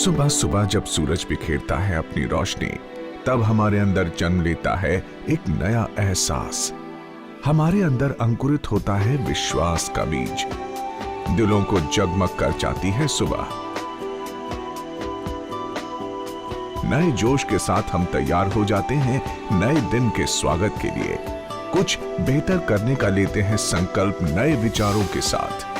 सुबह सुबह जब सूरज बिखेरता है अपनी रोशनी, तब हमारे अंदर जन्म लेता है एक नया एहसास। हमारे अंदर अंकुरित होता है विश्वास का बीज। दिलों को जगमग कर जाती है सुबह। नए जोश के साथ हम तैयार हो जाते हैं नए दिन के स्वागत के लिए। कुछ बेहतर करने का लेते हैं संकल्प नए विचारों के साथ।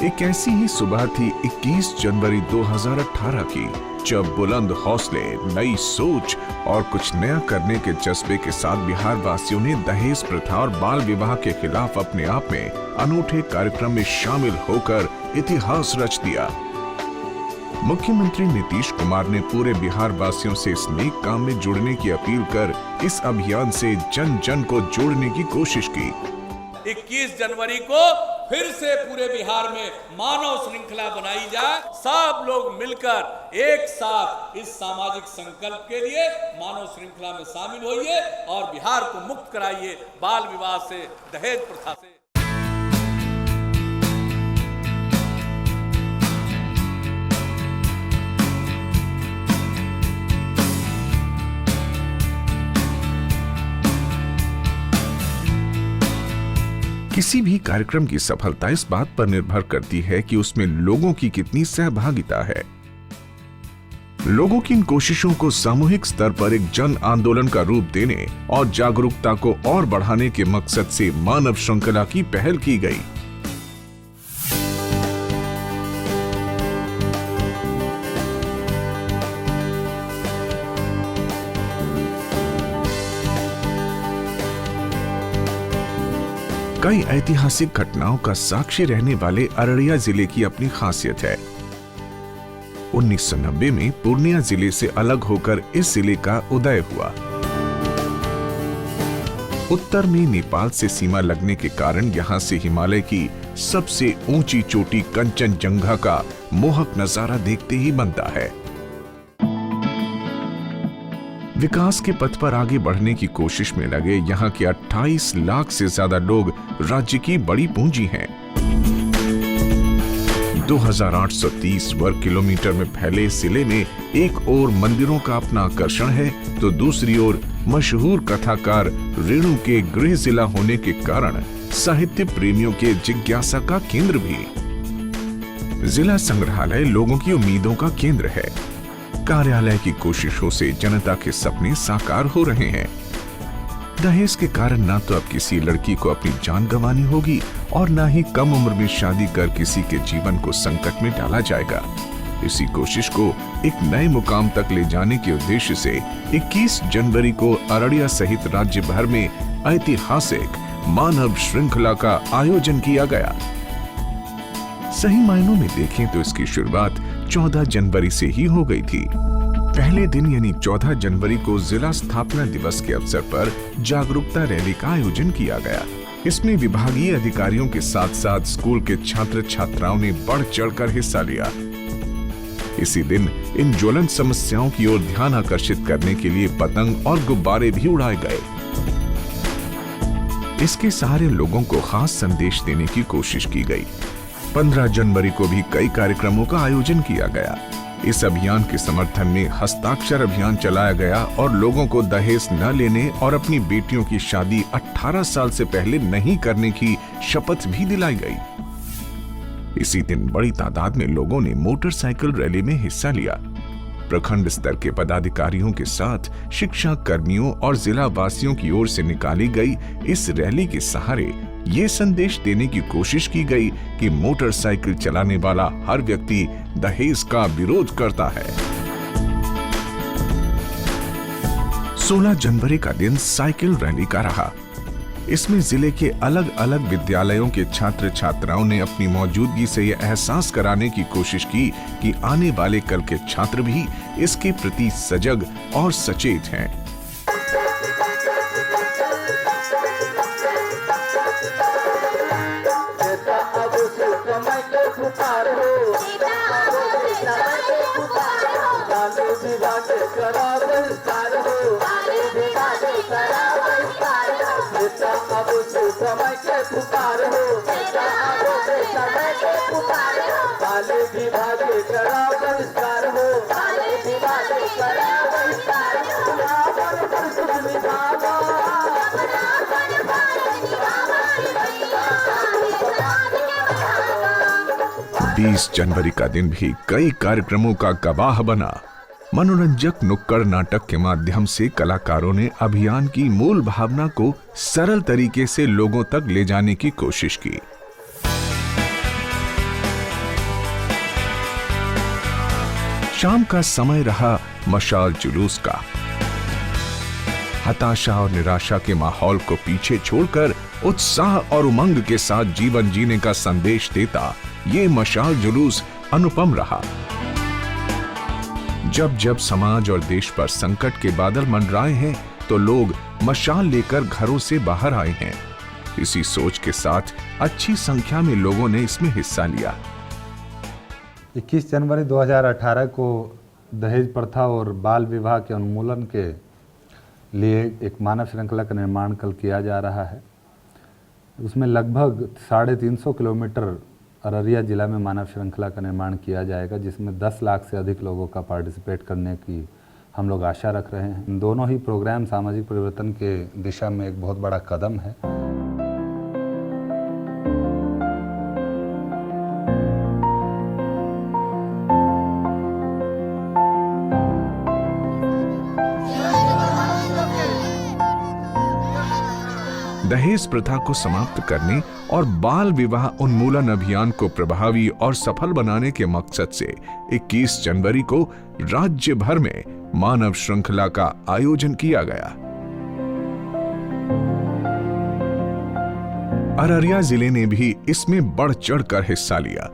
एक ऐसी ही सुबह थी 21 जनवरी 2018 की, जब बुलंद हौसले, नई सोच और कुछ नया करने के जज्बे के साथ बिहार वासियों ने दहेज प्रथा और बाल विवाह के खिलाफ अपने आप में अनूठे कार्यक्रम में शामिल होकर इतिहास रच दिया। मुख्यमंत्री नीतीश कुमार ने पूरे बिहार वासियों से इस नेक काम में जुड़ने की अपील कर इस अभियान से जन जन को जोड़ने की कोशिश की। 21 जनवरी को फिर से पूरे बिहार में मानव श्रृंखला बनाई जाए। सब लोग मिलकर एक साथ इस सामाजिक संकल्प के लिए मानव श्रृंखला में शामिल होइए और बिहार को मुक्त कराइए बाल विवाह से, दहेज प्रथा से। किसी भी कार्यक्रम की सफलता इस बात पर निर्भर करती है कि उसमें लोगों की कितनी सहभागिता है। लोगों की इन कोशिशों को सामूहिक स्तर पर एक जन आंदोलन का रूप देने और जागरूकता को और बढ़ाने के मकसद से मानव श्रृंखला की पहल की गई। कई ऐतिहासिक घटनाओं का साक्षी रहने वाले अररिया जिले की अपनी खासियत है। 1990 में पूर्णिया जिले से अलग होकर इस जिले का उदय हुआ। उत्तर में नेपाल से सीमा लगने के कारण यहाँ से हिमालय की सबसे ऊंची चोटी कंचनजंगा का मोहक नजारा देखते ही बनता है। विकास के पथ पर आगे बढ़ने की कोशिश में लगे यहाँ के 28 लाख से ज्यादा लोग राज्य की बड़ी पूंजी हैं। 2830 वर्ग किलोमीटर में फैले इस जिले में एक ओर मंदिरों का अपना आकर्षण है, तो दूसरी ओर मशहूर कथाकार रेणु के गृह जिला होने के कारण साहित्य प्रेमियों के जिज्ञासा का केंद्र भी। जिला संग्रहालय लोगों की उम्मीदों का केंद्र है। कार्यालय की कोशिशों से जनता के सपने साकार हो रहे हैं। दहेज के कारण ना तो अब किसी लड़की को अपनी जान गंवानी होगी और ना ही कम उम्र में शादी कर किसी के जीवन को संकट में डाला जाएगा। इसी कोशिश को एक नए मुकाम तक ले जाने के उद्देश्य से 21 जनवरी को अररिया सहित राज्य भर में ऐतिहासिक मानव श्रृंखला का आयोजन किया गया। सही मायनों में देखें तो इसकी शुरुआत 14 जनवरी से ही हो गई थी। पहले दिन यानी 14 जनवरी को जिला स्थापना दिवस के अवसर पर जागरूकता रैली का आयोजन किया गया। इसमें विभागीय अधिकारियों के साथ साथ स्कूल के छात्र छात्राओं ने बढ़ चढ़कर हिस्सा लिया। इसी दिन इन ज्वलंत समस्याओं की ओर ध्यान आकर्षित करने के लिए पतंग और गुब्बारे भी उड़ाए गए। इसके सहारे लोगों को खास संदेश देने की कोशिश की गई। 15 जनवरी को भी कई कार्यक्रमों का आयोजन किया गया। इस अभियान के समर्थन में हस्ताक्षर अभियान चलाया गया और लोगों को दहेज न लेने और अपनी बेटियों की शादी 18 साल से पहले नहीं करने की शपथ भी दिलाई गई। इसी दिन बड़ी तादाद में लोगों ने मोटरसाइकिल रैली में हिस्सा लिया। प्रखंड स्तर के पदाधिकारियों के साथ शिक्षा कर्मियों और जिला वासियों की ओर से निकाली गई इस रैली के सहारे ये संदेश देने की कोशिश की गई कि मोटरसाइकिल चलाने वाला हर व्यक्ति दहेज का विरोध करता है। 16 जनवरी का दिन साइकिल रैली का रहा। इसमें जिले के अलग अलग विद्यालयों के छात्र छात्राओं ने अपनी मौजूदगी से यह एहसास कराने की कोशिश की कि आने वाले कल के छात्र भी इसके प्रति सजग और सचेत हैं। समय के पुकार हो, समय के पुकार हो, बाल विभाग करा बहिष्कार हो, 20 जनवरी का दिन भी कई कार्यक्रमों का गवाह बना। मनोरंजक नुक्कड़ नाटक के माध्यम से कलाकारों ने अभियान की मूल भावना को सरल तरीके से लोगों तक ले जाने की कोशिश की। शाम का समय रहा मशाल जुलूस का। हताशा और निराशा के माहौल को पीछे छोड़कर उत्साह और उमंग के साथ जीवन जीने का संदेश देता ये मशाल जुलूस अनुपम रहा। जब जब समाज और देश पर संकट के बादल मंडराए हैं तो लोग मशाल लेकर घरों से बाहर आए हैं। इसी सोच के साथ अच्छी संख्या में लोगों ने इसमें हिस्सा लिया। 21 जनवरी 2018 को दहेज प्रथा और बाल विवाह के उन्मूलन के लिए एक मानव श्रृंखला का निर्माण कल किया जा रहा है। उसमें लगभग 350 किलोमीटर अररिया जिला में मानव श्रृंखला का निर्माण किया जाएगा, जिसमें 10 लाख से अधिक लोगों का पार्टिसिपेट करने की हम लोग आशा रख रहे हैं। दोनों ही प्रोग्राम सामाजिक परिवर्तन के दिशा में एक बहुत बड़ा कदम है। दहेज प्रथा को समाप्त करने और बाल विवाह उन्मूलन अभियान को प्रभावी और सफल बनाने के मकसद से 21 जनवरी को राज्य भर में मानव श्रृंखला का आयोजन किया गया। अररिया जिले ने भी इसमें बढ़ चढ़कर हिस्सा लिया।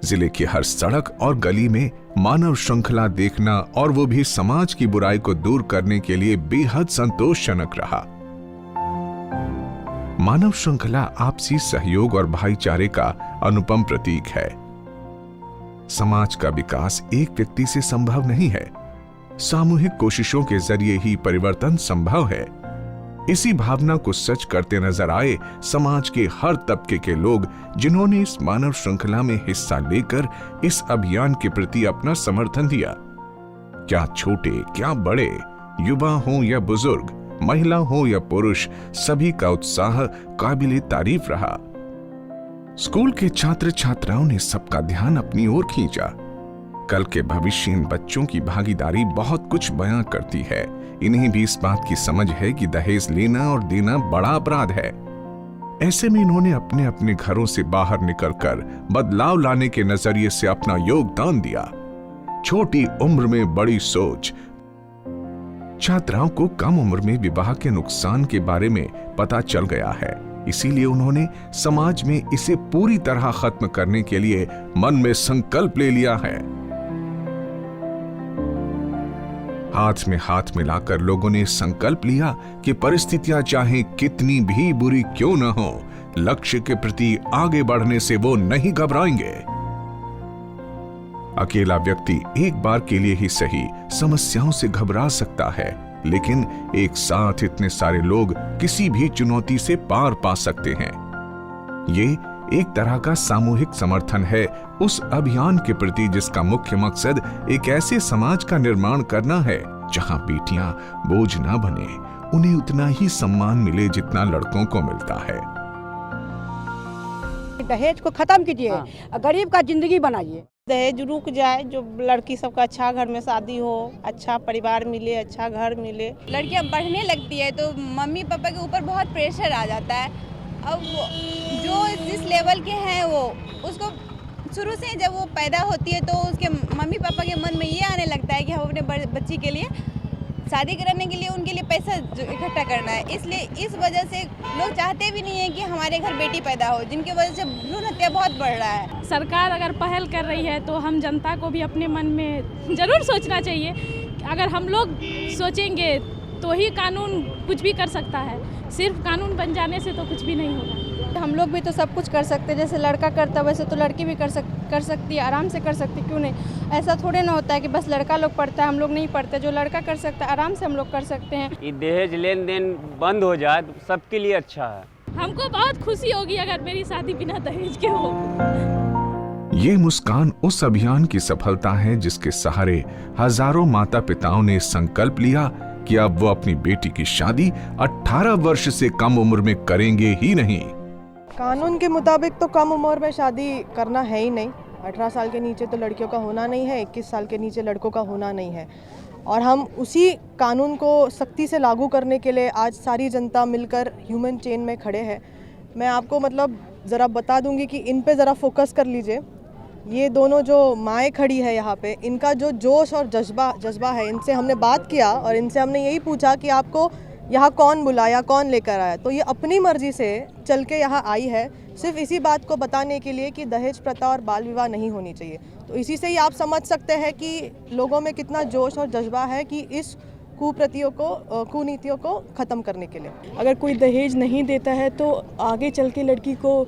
जिले की हर सड़क और गली में मानव श्रृंखला देखना और वो भी समाज की बुराई को दूर करने के लिए बेहद संतोषजनक रहा। मानव श्रृंखला आपसी सहयोग और भाईचारे का अनुपम प्रतीक है। समाज का विकास एक व्यक्ति से संभव नहीं है, सामूहिक कोशिशों के जरिए ही परिवर्तन संभव है। इसी भावना को सच करते नजर आए समाज के हर तबके के लोग, जिन्होंने इस मानव श्रृंखला में हिस्सा लेकर इस अभियान के प्रति अपना समर्थन दिया। क्या छोटे क्या बड़े, युवा हो या बुजुर्ग, महिला हो या पुरुष, सभी का उत्साह काबिले तारीफ रहा। स्कूल के छात्र छात्राओं ने सबका ध्यान अपनी ओर खींचा। कल के भविष्य इन बच्चों की भागीदारी बहुत कुछ बयां करती है। इन्हें भी इस बात की समझ है कि दहेज लेना और देना बड़ा अपराध है। ऐसे में इन्होंने अपने अपने घरों से बाहर निकलकर बदलाव लाने के नजरिए से अपना योगदान दिया। छोटी उम्र में बड़ी सोच। छात्राओं को कम उम्र में विवाह के नुकसान के बारे में पता चल गया है, इसीलिए उन्होंने समाज में इसे पूरी तरह खत्म करने के लिए मन में संकल्प ले लिया है। हाथ में हाथ मिलाकर लोगों ने संकल्प लिया कि परिस्थितियां चाहे कितनी भी बुरी क्यों न हो, लक्ष्य के प्रति आगे बढ़ने से वो नहीं घबराएंगे। अकेला व्यक्ति एक बार के लिए ही सही समस्याओं से घबरा सकता है, लेकिन एक साथ इतने सारे लोग किसी भी चुनौती से पार पा सकते हैं। ये एक तरह का सामूहिक समर्थन है उस अभियान के प्रति जिसका मुख्य मकसद एक ऐसे समाज का निर्माण करना है जहां बेटियां बोझ ना बने, उन्हें उतना ही सम्मान मिले जितना लड़कों को मिलता है। दहेज को खत्म कीजिए, गरीब का जिंदगी बनाइए। दहेज रुक जाए, जो लड़की सबका अच्छा घर में शादी हो, अच्छा परिवार मिले, अच्छा घर मिले। लड़कियां बढ़ने लगती है तो मम्मी पापा के ऊपर बहुत प्रेशर आ जाता है। अब जो जिस लेवल के हैं वो उसको शुरू से जब वो पैदा होती है तो उसके मम्मी पापा के मन में ये आने लगता है कि हम अपने बच्ची के लिए शादी कराने के लिए उनके लिए पैसा इकट्ठा करना है। इसलिए इस वजह से लोग चाहते भी नहीं है कि हमारे घर बेटी पैदा हो, जिनकी वजह से भ्रूण हत्या बहुत बढ़ रहा है। सरकार अगर पहल कर रही है तो हम जनता को भी अपने मन में ज़रूर सोचना चाहिए। अगर हम लोग सोचेंगे तो ही कानून कुछ भी कर सकता है, सिर्फ कानून बन जाने से तो कुछ भी नहीं होगा। हम लोग भी तो सब कुछ कर सकते हैं, जैसे लड़का करता है वैसे तो लड़की भी कर सकती है, आराम से कर सकती, क्यों नहीं। ऐसा थोड़े ना होता है कि बस लड़का लोग पढ़ता है हम लोग नहीं पढ़ते। जो लड़का कर सकता है आराम से हम लोग कर सकते हैं। ये दहेज लेन देन बंद हो जाए तो सबके लिए अच्छा है। हमको बहुत खुशी होगी अगर मेरी शादी बिना दहेज के हो। ये मुस्कान उस अभियान की सफलता है जिसके सहारे हजारों माता पिताओं ने संकल्प लिया कि अब वो अपनी बेटी की शादी 18 वर्ष से कम उम्र में करेंगे ही नहीं। कानून के मुताबिक तो कम उम्र में शादी करना है ही नहीं, 18 साल के नीचे तो लड़कियों का होना नहीं है, 21 साल के नीचे लड़कों का होना नहीं है। और हम उसी कानून को सख्ती से लागू करने के लिए आज सारी जनता मिलकर ह्यूमन चेन में खड़े हैं। मैं आपको ज़रा बता दूंगी कि इन पे ज़रा फोकस कर लीजिए। ये दोनों जो माएँ खड़ी है यहाँ पे, इनका जो जोश और जज्बा है, इनसे हमने बात किया और इनसे हमने यही पूछा कि आपको यहाँ कौन बुलाया, कौन लेकर आया। तो ये अपनी मर्जी से चल के यहाँ आई है, सिर्फ इसी बात को बताने के लिए कि दहेज प्रथा और बाल विवाह नहीं होनी चाहिए। तो इसी से ही आप समझ सकते हैं कि लोगों में कितना जोश और जज्बा है कि इस कुनीतियों को ख़त्म करने के लिए। अगर कोई दहेज नहीं देता है तो आगे चल के लड़की को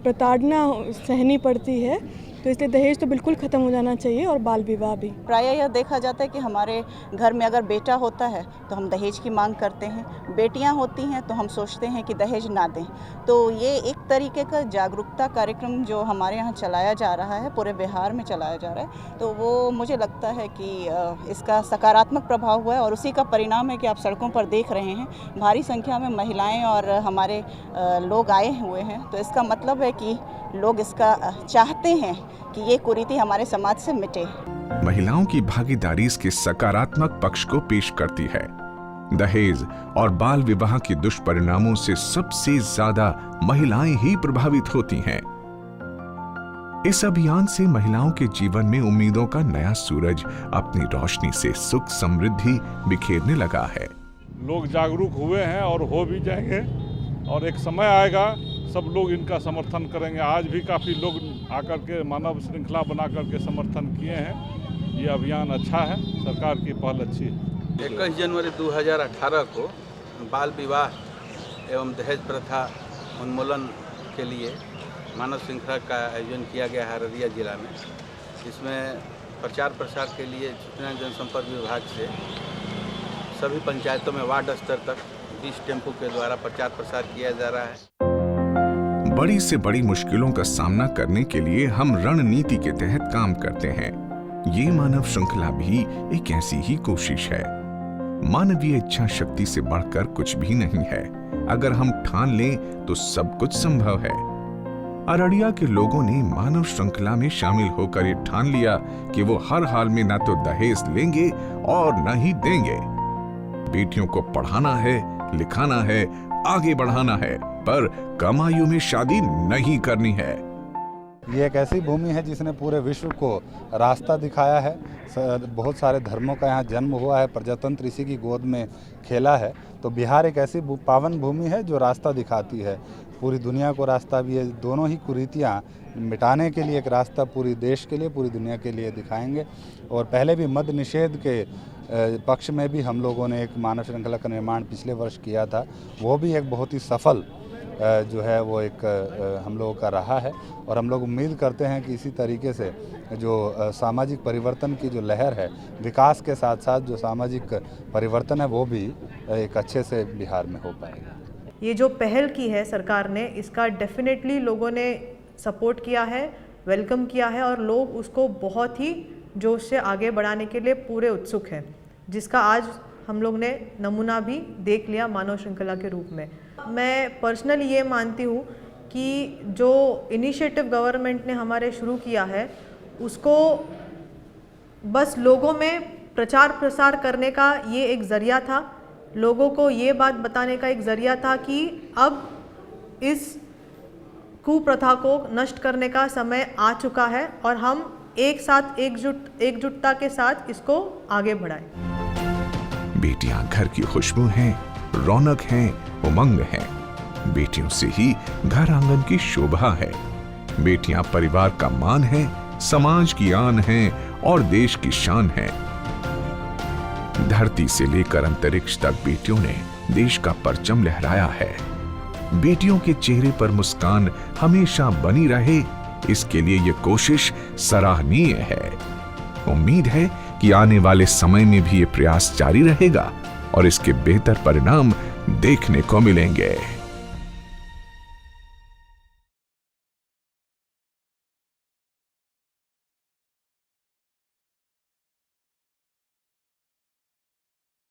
प्रताड़ना सहनी पड़ती है, तो इसलिए दहेज तो बिल्कुल ख़त्म हो जाना चाहिए और बाल विवाह भी। प्रायः यह देखा जाता है कि हमारे घर में अगर बेटा होता है तो हम दहेज की मांग करते हैं, बेटियां होती हैं तो हम सोचते हैं कि दहेज ना दें। तो ये एक तरीके का जागरूकता कार्यक्रम जो हमारे यहाँ चलाया जा रहा है, पूरे बिहार में चलाया जा रहा है, तो वो मुझे लगता है कि इसका सकारात्मक प्रभाव हुआ है और उसी का परिणाम है कि आप सड़कों पर देख रहे हैं भारी संख्या में महिलाएँ और हमारे लोग आए हुए हैं। तो इसका मतलब है कि लोग इसका चाहते हैं कि ये कुरीति हमारे समाज से मिटे। महिलाओं की भागीदारी इसके सकारात्मक पक्ष को पेश करती है। दहेज और बाल विवाह के दुष्परिणामों से सबसे ज्यादा महिलाएं ही प्रभावित होती हैं। इस अभियान से महिलाओं के जीवन में उम्मीदों का नया सूरज अपनी रोशनी से सुख समृद्धि बिखेरने लगा है। लोग जागरूक हुए हैं और हो भी जाएंगे और एक समय आएगा सब लोग इनका समर्थन करेंगे। आज भी काफ़ी लोग आकर के मानव श्रृंखला बना करके समर्थन किए हैं। ये अभियान अच्छा है, सरकार की पहल अच्छी है। 21 जनवरी 2018 को बाल विवाह एवं दहेज प्रथा उन्मूलन के लिए मानव श्रृंखला का आयोजन किया गया है अररिया जिला में। इसमें प्रचार प्रसार के लिए सूचना जनसंपर्क विभाग से सभी पंचायतों में वार्ड स्तर तक 20 टेम्पो के द्वारा प्रचार प्रसार किया जा रहा है। बड़ी से बड़ी मुश्किलों का सामना करने के लिए हम रणनीति के तहत काम करते हैं। ये मानव श्रृंखला भी एक ऐसी ही कोशिश है। मानवीय इच्छा शक्ति से बढ़कर कुछ भी नहीं है। अगर हम ठान लें तो सब कुछ संभव है। अररिया के लोगों ने मानव श्रृंखला में शामिल होकर ये ठान लिया कि वो हर हाल में न तो दहेज लेंगे और न ही देंगे। बेटियों को पढ़ाना है, लिखाना है, आगे बढ़ाना है, पर कम आयु में शादी नहीं करनी है। ये एक ऐसी भूमि है जिसने पूरे विश्व को रास्ता दिखाया है। बहुत सारे धर्मों का यहाँ जन्म हुआ है, प्रजातंत्र इसी की गोद में खेला है। तो बिहार एक ऐसी पावन भूमि है जो रास्ता दिखाती है, पूरी दुनिया को रास्ता भी है। दोनों ही कुरीतियाँ मिटाने के लिए एक रास्ता पूरी देश के लिए, पूरी दुनिया के लिए दिखाएंगे। और पहले भी मद्य निषेध के पक्ष में भी हम लोगों ने एक मानव श्रृंखला का निर्माण पिछले वर्ष किया था। वो भी एक बहुत ही सफल जो है वो एक हम लोगों का रहा है। और हम लोग उम्मीद करते हैं कि इसी तरीके से जो सामाजिक परिवर्तन की जो लहर है, विकास के साथ साथ जो सामाजिक परिवर्तन है वो भी एक अच्छे से बिहार में हो पाएगा। ये जो पहल की है सरकार ने, इसका डेफिनेटली लोगों ने सपोर्ट किया है, वेलकम किया है और लोग उसको बहुत ही जोश से आगे बढ़ाने के लिए पूरे उत्सुक हैं, जिसका आज हम लोग ने नमूना भी देख लिया मानव श्रृंखला के रूप में। मैं पर्सनली ये मानती हूँ कि जो इनिशिएटिव गवर्नमेंट ने हमारे शुरू किया है उसको बस लोगों में प्रचार प्रसार करने का ये एक ज़रिया था, लोगों को ये बात बताने का एक ज़रिया था कि अब इस कुप्रथा को नष्ट करने का समय आ चुका है और हम एक साथ एकजुटता के साथ इसको आगे बढ़ाएं। बेटियां घर की खुशबू हैं, रौनक है, उमंग है। बेटियों से ही घर आंगन की शोभा है। बेटियां परिवार का मान है, समाज की आन है और देश की शान है। धरती से लेकर अंतरिक्ष तक बेटियों ने देश का परचम लहराया है। बेटियों के चेहरे पर मुस्कान हमेशा बनी रहे, इसके लिए ये कोशिश सराहनीय है। उम्मीद है कि आने वाले समय में भी ये प्रयास जारी रहेगा और इसके बेहतर परिणाम देखने को मिलेंगे।